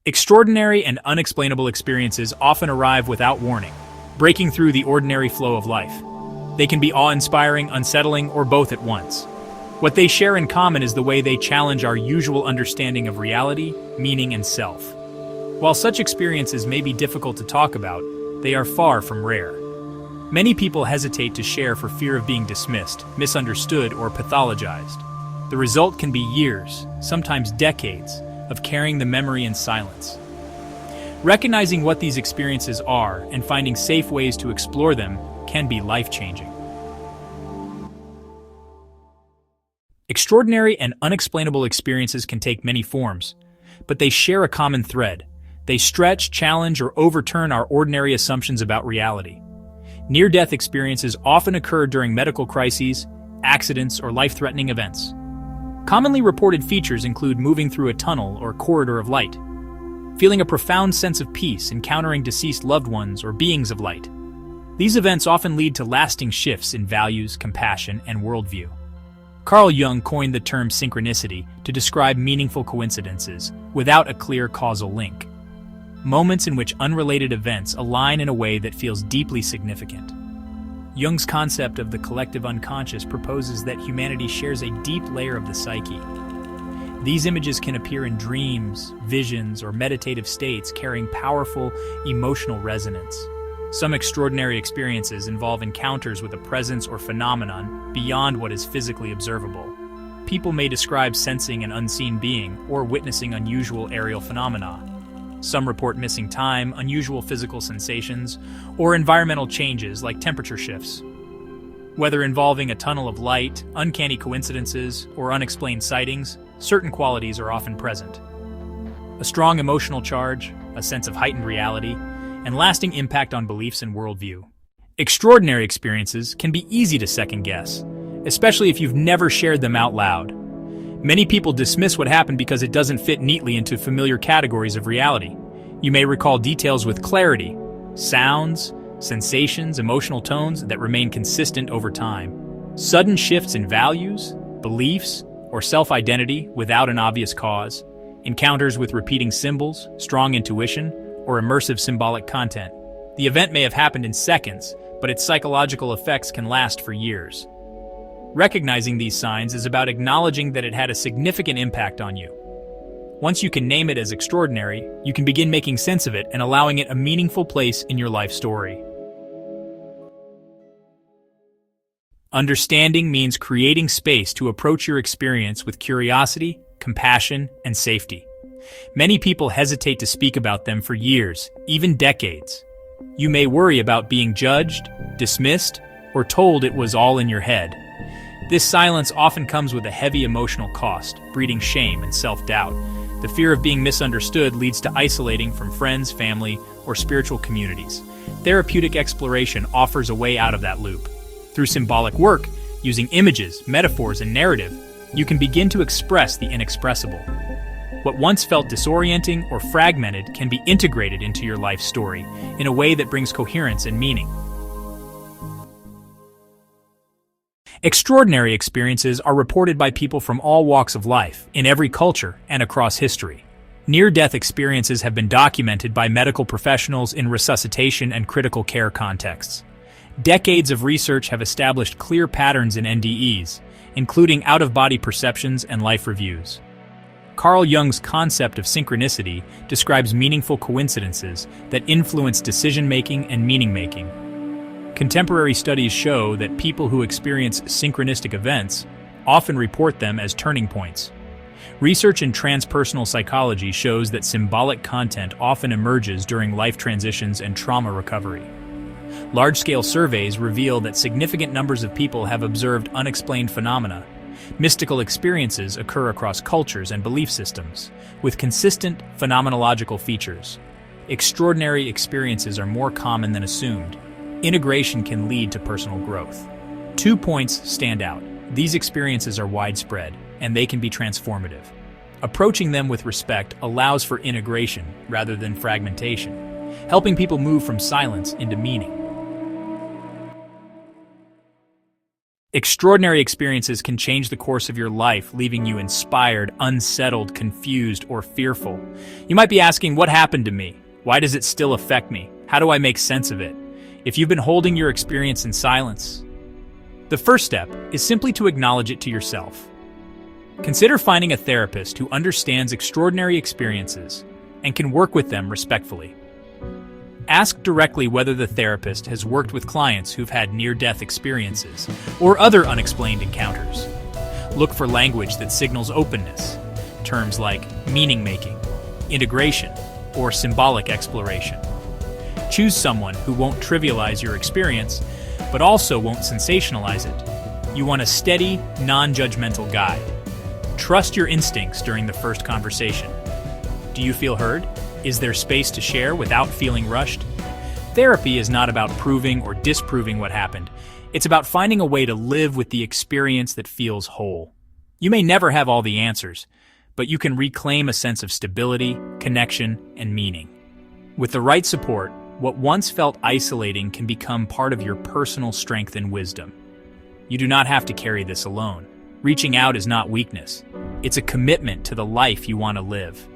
Extraordinary and unexplainable experiences often arrive without warning, breaking through the ordinary flow of life. They can be awe-inspiring, unsettling, or both at once. What they share in common is the way they challenge our usual understanding of reality, meaning, and self. While such experiences may be difficult to talk about, they are far from rare. Many people hesitate to share for fear of being dismissed, misunderstood, or pathologized. The result can be years, sometimes decades, of carrying the memory in silence. Recognizing what these experiences are and finding safe ways to explore them can be life-changing. Extraordinary and unexplainable experiences can take many forms, but they share a common thread. They stretch, challenge, or overturn our ordinary assumptions about reality. Near-death experiences often occur during medical crises, accidents, or life-threatening events. Commonly reported features include moving through a tunnel or corridor of light, feeling a profound sense of peace encountering deceased loved ones or beings of light. These events often lead to lasting shifts in values, compassion, and worldview. Carl Jung coined the term synchronicity to describe meaningful coincidences without a clear causal link. Moments in which unrelated events align in a way that feels deeply significant. Jung's concept of the collective unconscious proposes that humanity shares a deep layer of the psyche. These images can appear in dreams, visions, or meditative states carrying powerful emotional resonance. Some extraordinary experiences involve encounters with a presence or phenomenon beyond what is physically observable. People may describe sensing an unseen being or witnessing unusual aerial phenomena. Some report missing time, unusual physical sensations, or environmental changes like temperature shifts. Whether involving a tunnel of light, uncanny coincidences, or unexplained sightings, certain qualities are often present. A strong emotional charge, a sense of heightened reality, and lasting impact on beliefs and worldview. Extraordinary experiences can be easy to second-guess, especially if you've never shared them out loud. Many people dismiss what happened because it doesn't fit neatly into familiar categories of reality. You may recall details with clarity, sounds, sensations, emotional tones that remain consistent over time. Sudden shifts in values, beliefs, or self-identity without an obvious cause, encounters with repeating symbols, strong intuition, or immersive symbolic content. The event may have happened in seconds, but its psychological effects can last for years. Recognizing these signs is about acknowledging that it had a significant impact on you. Once you can name it as extraordinary, you can begin making sense of it and allowing it a meaningful place in your life story. Understanding means creating space to approach your experience with curiosity, compassion, and safety. Many people hesitate to speak about them for years, even decades. You may worry about being judged, dismissed, or told it was all in your head. This silence often comes with a heavy emotional cost, breeding shame and self-doubt. The fear of being misunderstood leads to isolating from friends, family, or spiritual communities. Therapeutic exploration offers a way out of that loop. Through symbolic work, using images, metaphors, and narrative, you can begin to express the inexpressible. What once felt disorienting or fragmented can be integrated into your life story in a way that brings coherence and meaning. Extraordinary experiences are reported by people from all walks of life, in every culture, and across history. Near-death experiences have been documented by medical professionals in resuscitation and critical care contexts. Decades of research have established clear patterns in NDEs, including out-of-body perceptions and life reviews. Carl Jung's concept of synchronicity describes meaningful coincidences that influence decision-making and meaning-making. Contemporary studies show that people who experience synchronistic events often report them as turning points. Research in transpersonal psychology shows that symbolic content often emerges during life transitions and trauma recovery. Large-scale surveys reveal that significant numbers of people have observed unexplained phenomena. Mystical experiences occur across cultures and belief systems, with consistent phenomenological features. Extraordinary experiences are more common than assumed. Integration can lead to personal growth. 2 points stand out. These experiences are widespread, and they can be transformative. Approaching them with respect allows for integration rather than fragmentation, helping people move from silence into meaning. Extraordinary experiences can change the course of your life, leaving you inspired, unsettled, confused, or fearful. You might be asking, what happened to me? Why does it still affect me? How do I make sense of it? If you've been holding your experience in silence, the first step is simply to acknowledge it to yourself. Consider finding a therapist who understands extraordinary experiences and can work with them respectfully. Ask directly whether the therapist has worked with clients who've had near-death experiences or other unexplained encounters. Look for language that signals openness, terms like meaning-making, integration, or symbolic exploration. Choose someone who won't trivialize your experience, but also won't sensationalize it. You want a steady, non-judgmental guide. Trust your instincts during the first conversation. Do you feel heard? Is there space to share without feeling rushed? Therapy is not about proving or disproving what happened. It's about finding a way to live with the experience that feels whole. You may never have all the answers, but you can reclaim a sense of stability, connection, and meaning. With the right support, what once felt isolating can become part of your personal strength and wisdom. You do not have to carry this alone. Reaching out is not weakness. It's a commitment to the life you want to live.